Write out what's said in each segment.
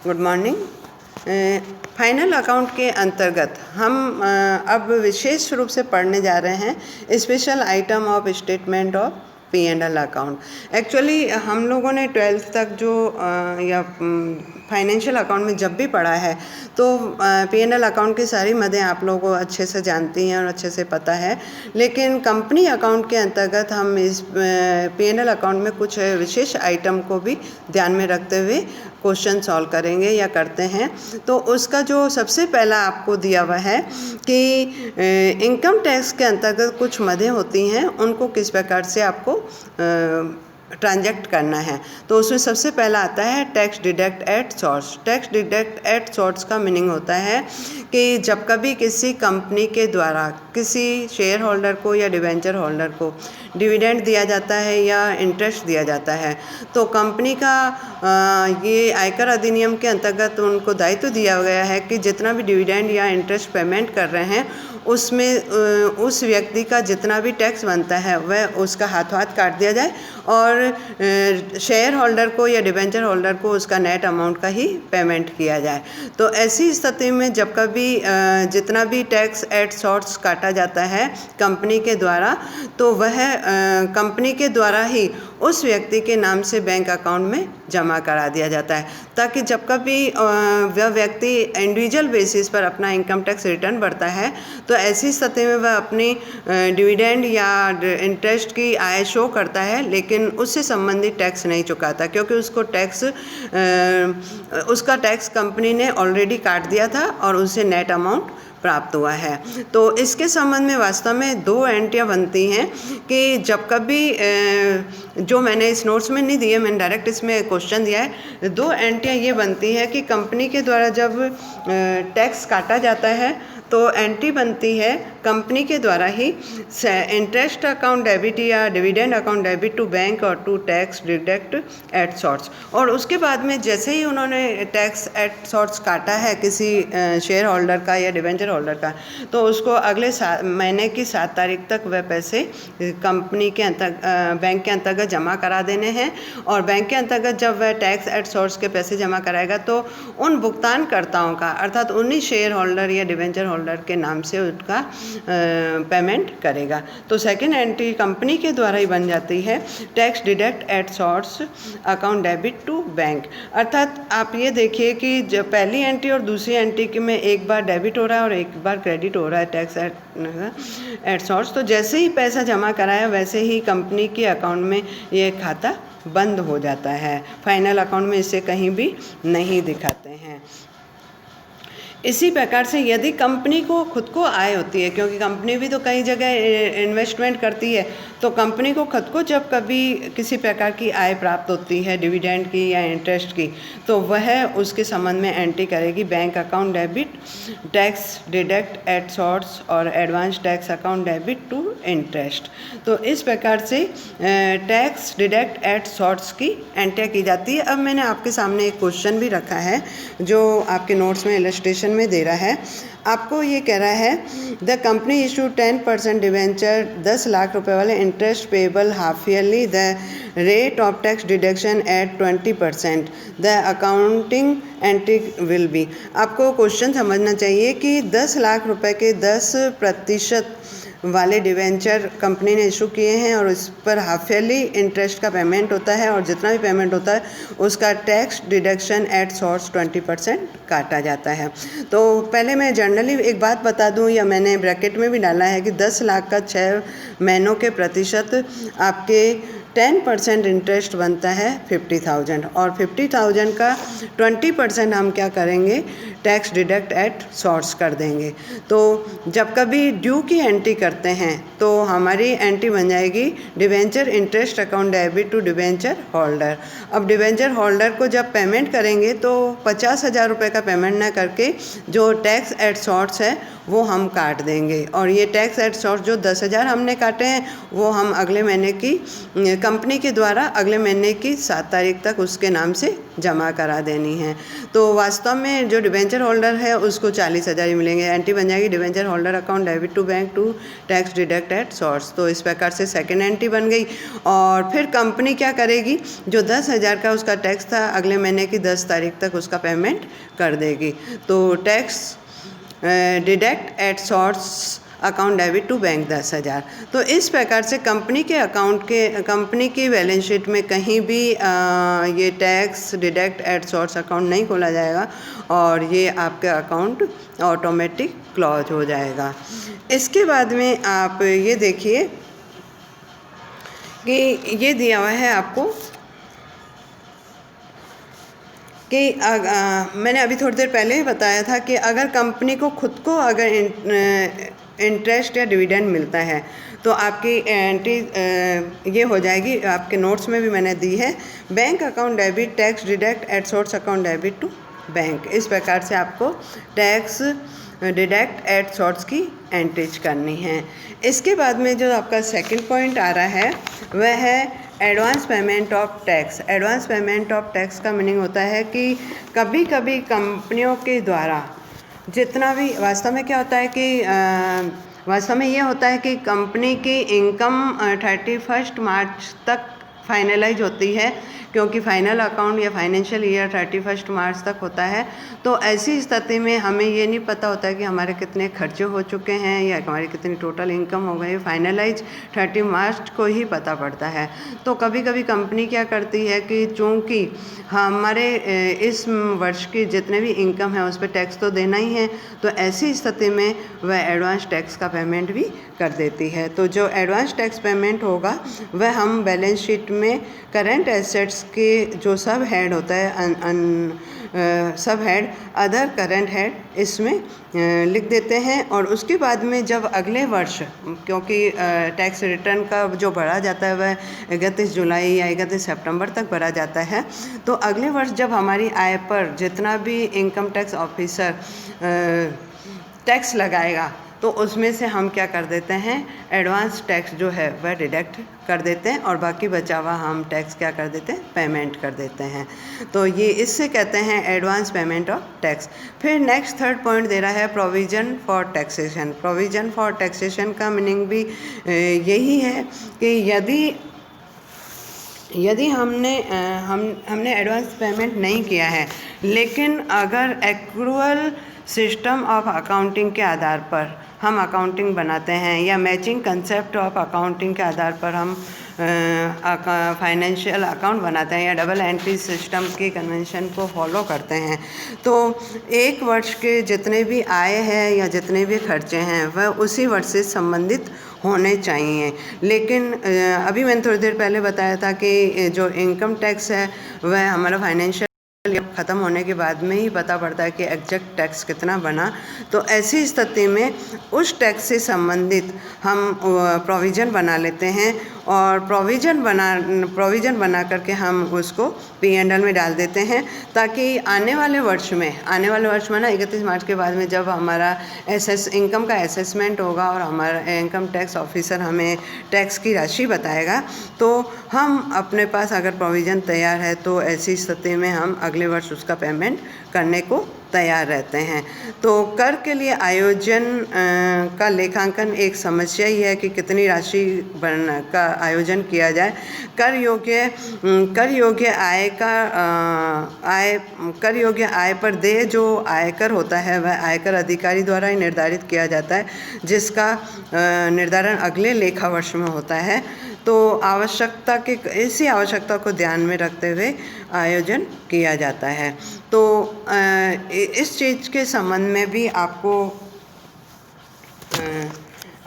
Good morning. Final account के अंतर्गत हम अब विशेष रूप से पढ़ने जा रहे हैं special item of statement of P&L account. Actually हम लोगों ने 12th तक जो या फाइनेंशियल अकाउंट में जब भी पढ़ा है तो P&L अकाउंट की सारी मदें आप लोगों को अच्छे से जानती हैं और अच्छे से पता है, लेकिन कंपनी अकाउंट के अंतर्गत हम इस P&L अकाउंट में कुछ विशेष आइटम को भी ध्यान में रखते हुए क्वेश्चन सॉल्व करेंगे या करते हैं। तो उसका जो सबसे पहला आपको दिया हुआ है कि इनकम टैक्स के अंतर्गत कुछ मदें होती हैं, उनको किस प्रकार से आपको ट्रांजैक्ट करना है। तो उसमें सबसे पहला आता है tax deduct at source. Tax deduct at source का मीनिंग होता है कि जब कभी किसी कंपनी के द्वारा किसी शेयर होल्डर को या डिवेंचर होल्डर को डिविडेंड दिया जाता है या इंटरेस्ट दिया जाता है, तो कंपनी का ये आयकर अधिनियम के अंतर्गत उनको दायित्व दिया गया है कि जितना भी डिविडेंड या इंटरेस्ट पेमेंट कर रहे हैं उसमें उस व्यक्ति का जितना भी टैक्स बनता है वह उसका हाथों हाथ काट दिया जाए और शेयर होल्डर को या डिवेंचर होल्डर को उसका नेट अमाउंट का ही पेमेंट किया जाए। तो ऐसी स्थिति में जब कभी जितना भी टैक्स एट सोर्स काटा जाता है कंपनी के द्वारा, तो वह कंपनी के द्वारा ही उस व्यक्ति के नाम से बैंक अकाउंट में जमा करा दिया जाता है, ताकि जब कभी वह व्यक्ति इंडिविजुअल बेसिस पर अपना इनकम टैक्स रिटर्न भरता है तो ऐसी स्थिति में वह अपनी डिविडेंड या इंटरेस्ट की आय शो करता है, लेकिन उससे संबंधित टैक्स नहीं चुकाता, क्योंकि उसका टैक्स कंपनी ने ऑलरेडी काट दिया था और उसे नेट अमाउंट प्राप्त हुआ है। तो इसके संबंध में वास्तव में दो एंट्रियाँ बनती हैं कि जब कभी जो मैंने इस नोट्स में नहीं दिए, मैंने डायरेक्ट इसमें क्वेश्चन दिया है। दो एंट्रियाँ ये बनती है कि कंपनी के द्वारा जब टैक्स काटा जाता है तो एंट्री बनती है कंपनी के द्वारा ही इंटरेस्ट अकाउंट डेबिट या dividend account debit to bank और to tax deduct at source. और उसके बाद में जैसे ही उन्होंने टैक्स एट सोर्स काटा है किसी शेयर होल्डर का या डिवेंचर होल्डर का, तो उसको अगले महीने की 7 तारीख तक वह पैसे कंपनी के बैंक के अंतर्गत जमा करा देने हैं। और बैंक के अंतर्गत जब वह टैक्स एट सोर्स के पैसे जमा कराएगा तो उन भुगतानकर्ताओं का, अर्थात उन्हीं शेयर होल्डर या डिवेंचर होल्डर के नाम से उनका पेमेंट करेगा। तो सेकंड एंट्री कंपनी के द्वारा ही बन जाती है tax deduct at source account debit to bank. अर्थात आप ये देखिए कि जब पहली एंट्री और दूसरी एंट्री में एक बार डेबिट हो रहा है और एक बार क्रेडिट हो रहा है टैक्स एट सोर्स। तो जैसे ही पैसा जमा कराया वैसे ही कंपनी के अकाउंट में ये खाता बंद हो जाता है। फाइनल अकाउंट में इसे कहीं भी नहीं दिखाते हैं। इसी प्रकार से यदि कंपनी को खुद को आय होती है, क्योंकि कंपनी भी तो कई जगह इन्वेस्टमेंट करती है, तो कंपनी को खुद को जब कभी किसी प्रकार की आय प्राप्त होती है डिविडेंड की या इंटरेस्ट की, तो वह उसके संबंध में एंट्री करेगी bank account debit tax deduct at source और advance tax account debit to interest. तो इस प्रकार से टैक्स डिडक्ट एट सोर्स की एंट्री की जाती है। अब मैंने आपके सामने एक क्वेश्चन भी रखा है जो आपके नोट्स में इलस्ट्रेशन में दे रहा है। आपको ये कह रहा है the company issue 10% debenture 10 lakh रुपए वाले interest payable half yearly, the rate of tax deduction at 20%, the accounting entry will be. आपको क्वेश्चन समझना चाहिए कि 10 लाख रुपए के 10% वाले डिवेंचर कंपनी ने इशू किए हैं और इस पर हाफ ईयरली इंटरेस्ट का पेमेंट होता है और जितना भी पेमेंट होता है उसका टैक्स डिडक्शन एट सोर्स 20% काटा जाता है। तो पहले मैं जनरली एक बात बता दूं, या मैंने ब्रैकेट में भी डाला है कि 10 लाख का 6 महीनों के प्रतिशत आपके 10% इंटरेस्ट बनता है 50,000 और 50,000 का 20% हम क्या करेंगे टैक्स डिडक्ट एट सोर्स कर देंगे। तो जब कभी ड्यू की एंट्री करते हैं तो हमारी एंट्री बन जाएगी debenture interest account debit to debenture holder. अब डिवेंचर होल्डर को जब पेमेंट करेंगे तो 50,000 रुपये का पेमेंट ना करके जो टैक्स एट सोर्स है वो हम काट देंगे, और ये टैक्स एट सोर्स जो 10,000 हमने काटे हैं वो हम अगले महीने की कंपनी के द्वारा अगले महीने की 7 तारीख तक उसके नाम से जमा करा देनी है। तो वास्तव में जो डिवेंचर डिवेंचर होल्डर है उसको 40,000 ही मिलेंगे। एंट्री बन जाएगी debenture holder account debit to bank to tax deduct at source. तो इस प्रकार से सेकेंड एंट्री बन गई। और फिर कंपनी क्या करेगी, जो 10,000 का उसका टैक्स था अगले महीने की 10 तारीख तक उसका पेमेंट कर देगी। तो tax deduct at source account debit to bank 10,000। तो इस प्रकार से कंपनी के अकाउंट के कंपनी की बैलेंस शीट में कहीं भी ये tax deduct at source account नहीं खोला जाएगा और ये आपका अकाउंट ऑटोमेटिक क्लोज हो जाएगा। इसके बाद में आप ये देखिए कि ये दिया हुआ है आपको कि मैंने अभी थोड़ी देर पहले ही बताया था कि अगर कंपनी को खुद को अगर इंटरेस्ट या डिविडेंड मिलता है तो आपकी एंट्री ये हो जाएगी, आपके नोट्स में भी मैंने दी है, bank account debit tax deduct at source account debit to bank. इस प्रकार से आपको टैक्स डिडक्ट एट सोर्स की एंट्रीज करनी है। इसके बाद में जो आपका सेकंड पॉइंट आ रहा है वह है advance payment of tax. Advance payment of tax का मीनिंग होता है कि कभी कभी कंपनियों के द्वारा जितना भी वास्तव में क्या होता है कि वास्तव में ये होता है कि कंपनी की इनकम 31 मार्च तक फाइनलाइज होती है, क्योंकि फाइनल अकाउंट या फाइनेंशियल ईयर 31 मार्च तक होता है। तो ऐसी स्थिति में हमें ये नहीं पता होता है कि हमारे कितने खर्चे हो चुके हैं या हमारी कितनी टोटल इनकम हो गई। फाइनलाइज 30 मार्च को ही पता पड़ता है। तो कभी कभी कंपनी क्या करती है कि चूँकि हमारे इस वर्ष की जितने भी इनकम है उस पर टैक्स तो देना ही है, तो ऐसी स्थिति में वह एडवांस टैक्स का पेमेंट भी कर देती है। तो जो एडवांस टैक्स पेमेंट होगा वह हम बैलेंस शीट में करंट एसेट्स के जो सब हेड होता है सब हेड अदर करंट हेड इसमें लिख देते हैं। और उसके बाद में जब अगले वर्ष, क्योंकि टैक्स रिटर्न का जो भरा जाता है वह 31 जुलाई या 31 सितंबर तक भरा जाता है, तो अगले वर्ष जब हमारी आय पर जितना भी इनकम टैक्स ऑफिसर टैक्स लगाएगा तो उसमें से हम क्या कर देते हैं, एडवांस टैक्स जो है वह डिडक्ट कर देते हैं और बाकी बचा हुआ हम टैक्स क्या कर देते हैं, पेमेंट कर देते हैं। तो ये इससे कहते हैं एडवांस पेमेंट ऑफ टैक्स। फिर नेक्स्ट थर्ड पॉइंट दे रहा है provision for taxation. Provision for taxation का मीनिंग भी यही है कि यदि हमने एडवांस पेमेंट नहीं किया है, लेकिन अगर एक्रूअल सिस्टम ऑफ अकाउंटिंग के आधार पर हम अकाउंटिंग बनाते हैं या मैचिंग कंसेप्ट ऑफ अकाउंटिंग के आधार पर हम फाइनेंशियल अकाउंट बनाते हैं या डबल एंट्री सिस्टम के कन्वेंशन को फॉलो करते हैं, तो एक वर्ष के जितने भी आय है या जितने भी खर्चे हैं वह उसी वर्ष से संबंधित होने चाहिए। लेकिन अभी मैंने थोड़ी देर पहले बताया था कि जो इनकम टैक्स है वह हमारा फाइनेंशियल ख़त्म होने के बाद में ही पता पड़ता है कि एग्जैक्ट टैक्स कितना बना। तो ऐसी स्थिति में उस टैक्स से संबंधित हम प्रोविज़न बना लेते हैं और प्रोविज़न बना करके हम उसको P&L में डाल देते हैं, ताकि आने वाले वर्ष में ना 31 मार्च के बाद में जब हमारा इनकम का असेसमेंट होगा और हमारा इनकम टैक्स ऑफिसर हमें टैक्स की राशि बताएगा, तो हम अपने पास अगर प्रोविज़न तैयार है तो ऐसी स्थिति में हम अगले वर्ष उसका पेमेंट करने को तैयार रहते हैं। तो कर के लिए आयोजन का लेखांकन एक समस्या ही है कि कितनी राशि का आयोजन किया जाए। कर योग्य आय पर देय जो आयकर होता है वह आयकर अधिकारी द्वारा ही निर्धारित किया जाता है, जिसका निर्धारण अगले लेखा वर्ष में होता है। तो इसी आवश्यकता को ध्यान में रखते हुए आयोजन किया जाता है। तो इस चीज़ के संबंध में भी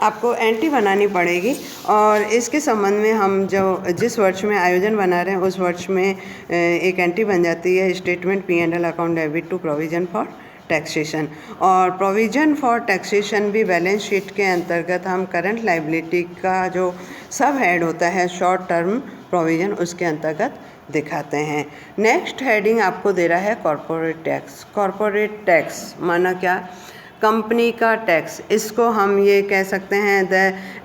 आपको एंट्री बनानी पड़ेगी और इसके संबंध में हम जिस वर्ष में आयोजन बना रहे हैं उस वर्ष में एक एंट्री बन जाती है statement P&L account debit to provision for taxation. और प्रोविज़न फॉर टैक्सेशन भी बैलेंस शीट के अंतर्गत हम करंट लाइबिलिटी का जो सब हेड होता है शॉर्ट टर्म प्रोविज़न, उसके अंतर्गत दिखाते हैं। नेक्स्ट हेडिंग आपको दे रहा है कॉरपोरेट टैक्स। कॉरपोरेट टैक्स माना क्या? कंपनी का टैक्स, इसको हम ये कह सकते हैं the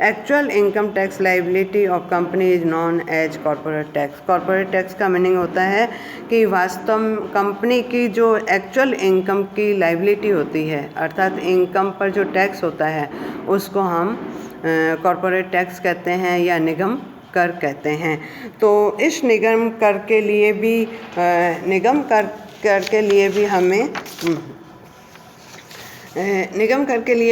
actual income tax liability of company is known as corporate tax. Corporate tax का मीनिंग होता है कि वास्तव कंपनी की जो एक्चुअल इनकम की लाइबिलिटी होती है, अर्थात इनकम पर जो टैक्स होता है उसको हम कॉरपोरेट टैक्स कहते हैं या निगम कर कहते हैं। तो इस निगम कर के लिए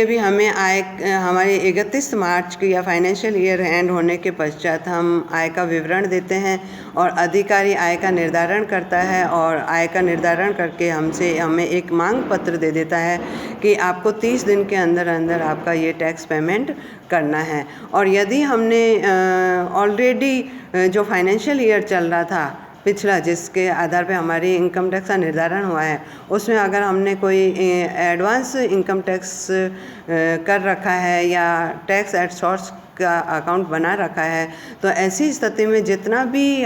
भी हमें आय हमारे 31 मार्च की या फाइनेंशियल ईयर एंड होने के पश्चात हम आय का विवरण देते हैं और अधिकारी आय का निर्धारण करता है और आय का निर्धारण करके हमें एक मांग पत्र दे देता है कि आपको 30 दिन के अंदर अंदर आपका ये टैक्स पेमेंट करना है। और यदि हमने ऑलरेडी जो फाइनेंशियल ईयर चल रहा था पिछला, जिसके आधार पे हमारी इनकम टैक्स का निर्धारण हुआ है, उसमें अगर हमने कोई एडवांस इनकम टैक्स कर रखा है या टैक्स एट सोर्स का अकाउंट बना रखा है, तो ऐसी स्थिति में जितना भी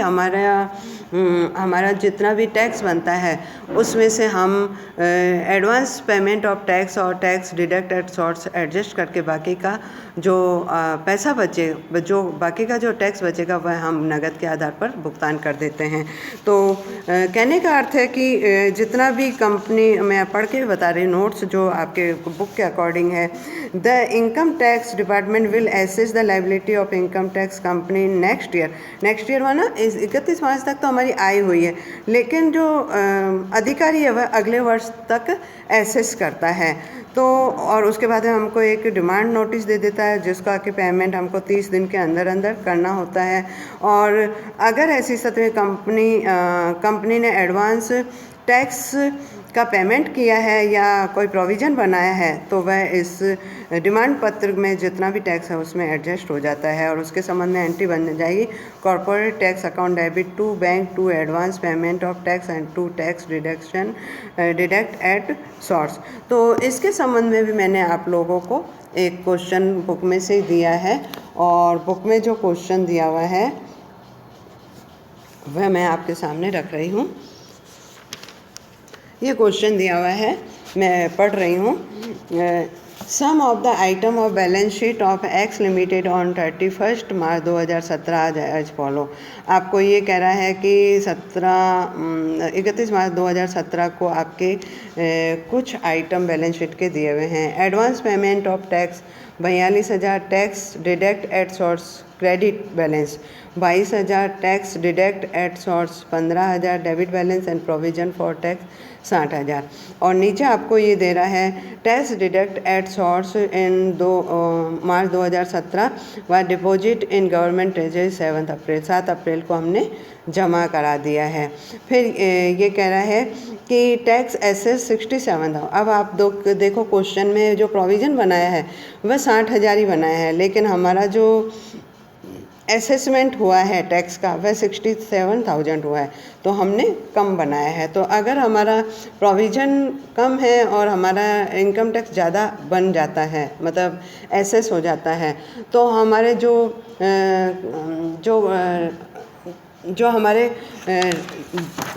टैक्स बनता है उसमें से हम एडवांस पेमेंट ऑफ टैक्स और tax deduct at source adjust करके बाकी का जो पैसा बाकी का जो टैक्स बचेगा वह हम नगद के आधार पर भुगतान कर देते हैं। तो कहने का अर्थ है कि जितना भी कंपनी, मैं पढ़ के बता रही हूँ नोट्स जो आपके बुक के अकॉर्डिंग है, the income tax department will assess the liability of income tax company next year माना 31 मार्च तक तो हमारी आय हुई है, लेकिन जो अधिकारी है वह अगले वर्ष तक एसेस करता है। तो और उसके बाद हमको एक डिमांड नोटिस दे देता है जिसका कि पेमेंट हमको 30 दिन के अंदर अंदर करना होता है। और अगर ऐसी स्थिति में कंपनी ने एडवांस टैक्स का पेमेंट किया है या कोई प्रोविज़न बनाया है तो वह इस डिमांड पत्र में जितना भी टैक्स है उसमें एडजस्ट हो जाता है और उसके संबंध में एंट्री बन जाएगी corporate tax account debit to bank to advance payment of tax and to tax deduct at source. तो इसके संबंध में भी मैंने आप लोगों को एक क्वेश्चन बुक में से दिया है और बुक में जो क्वेश्चन दिया हुआ है वह मैं आपके सामने रख रही हूँ। ये क्वेश्चन दिया हुआ है, मैं पढ़ रही हूँ। Some of the item of balance sheet of X limited on 31 March 2017 as follow. आपको ये कह रहा है कि 31 मार्च 2017 को आपके कुछ आइटम बैलेंस शीट के दिए हुए हैं। Advance payment of tax 42,000, tax deduct at source credit balance 22,000, tax deduct at source 15,000, debit balance and provision for tax 60,000। और नीचे आपको ये दे रहा है tax deduct at source in March 2017 व डिपॉजिट इन गवर्नमेंट ट्रेजरी 7 अप्रैल को हमने जमा करा दिया है। फिर ये कह रहा है कि टैक्स एसेस 67,000। अब आप देखो क्वेश्चन में जो प्रोविज़न बनाया है वह 60,000 ही बनाया है, लेकिन हमारा जो असेसमेंट हुआ है टैक्स का वह 67,000 हुआ है, तो हमने कम बनाया है। तो अगर हमारा प्रोविज़न कम है और हमारा इनकम टैक्स ज़्यादा बन जाता है, मतलब एसेस हो जाता है, तो हमारे जो हमारे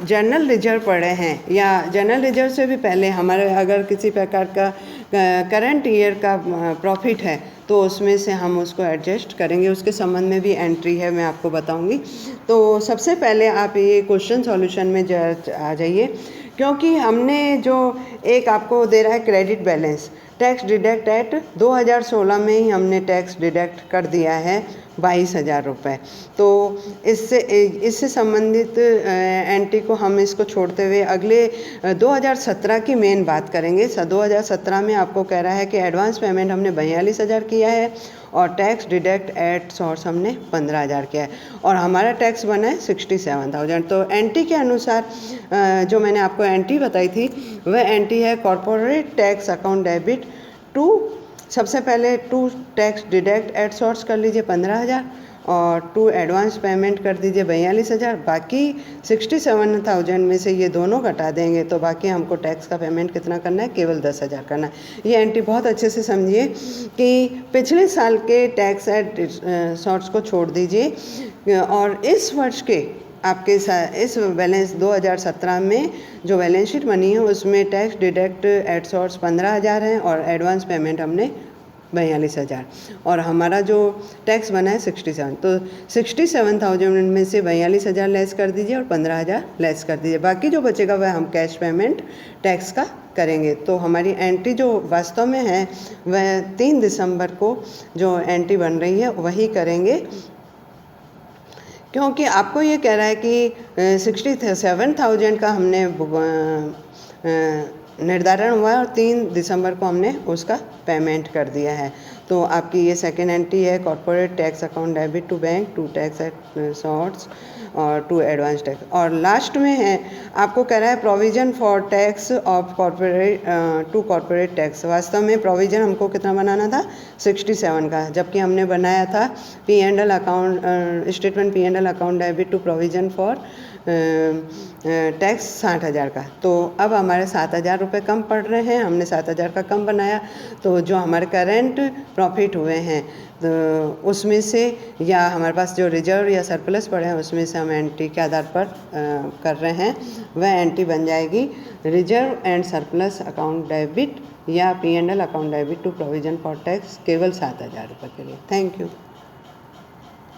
जनरल रिजर्व पड़े हैं या जनरल रिजर्व से भी पहले हमारे अगर किसी प्रकार का करंट ईयर का प्रॉफिट है तो उसमें से हम उसको एडजस्ट करेंगे। उसके संबंध में भी एंट्री है, मैं आपको बताऊंगी। तो सबसे पहले आप ये क्वेश्चन सॉल्यूशन में आ जाइए, क्योंकि हमने जो एक आपको दे रहा है credit balance, tax deduct at 2016 में ही हमने टैक्स डिडक्ट कर दिया है 22,000 रुपये। तो इससे संबंधित एंट्री को हम इसको छोड़ते हुए अगले 2017 की मेन बात करेंगे। 2017 में आपको कह रहा है कि एडवांस पेमेंट हमने 42,000 किया है और टैक्स डिडक्ट एट सोर्स हमने 15,000 किया है और हमारा टैक्स बना है 67,000। तो एंट्री के अनुसार जो मैंने आपको एंट्री बताई थी वह एंट्री है corporate tax account debit to, सबसे पहले to tax deduct at source कर लीजिए 15,000 और टू एडवांस पेमेंट कर दीजिए 42,000। बाकी 67,000 में से ये दोनों घटा देंगे तो बाकी हमको टैक्स का पेमेंट कितना करना है, केवल 10,000 करना है। ये एंट्री बहुत अच्छे से समझिए कि पिछले साल के टैक्स एट सोर्स को छोड़ दीजिए और इस वर्ष के आपके इस बैलेंस 2017 में जो बैलेंस शीट बनी है उसमें टैक्स डिडक्ट एट सोर्स 15,000 है और एडवांस पेमेंट हमने 42,000 और हमारा जो टैक्स बना है 67। तो 67,000 में से 42,000 लेस कर दीजिए और 15,000 लेस कर दीजिए, बाकी जो बचेगा वह हम कैश पेमेंट टैक्स का करेंगे। तो हमारी एंट्री जो वास्तव में है वह 3 दिसंबर को जो एंट्री बन रही है वही करेंगे, क्योंकि आपको ये कह रहा है कि 67,000 का हमने निर्धारण हुआ है और 3 दिसंबर को हमने उसका पेमेंट कर दिया है। तो आपकी ये सेकेंड एंट्री है, corporate tax account debit to bank, to tax at source और टू एडवांस टैक्स। और लास्ट में है आपको कह रहा है provision for tax of corporate to corporate tax. वास्तव में प्रोविजन हमको कितना बनाना था 67 का, जबकि हमने बनाया था P&L account statement P&L account debit to provision for tax 60,000 का। तो अब हमारे 7,000 रुपये कम पड़ रहे हैं, हमने 7,000 का कम बनाया। तो जो हमारे करेंट प्रॉफिट हुए हैं तो उसमें से या हमारे पास जो रिजर्व या सरप्लस पड़े हैं उसमें से हम एंट्री के आधार पर कर रहे हैं, वह एंट्री बन जाएगी reserve and surplus account debit या P&L account debit to provision for tax केवल 7,000 रुपये के लिए। Thank you.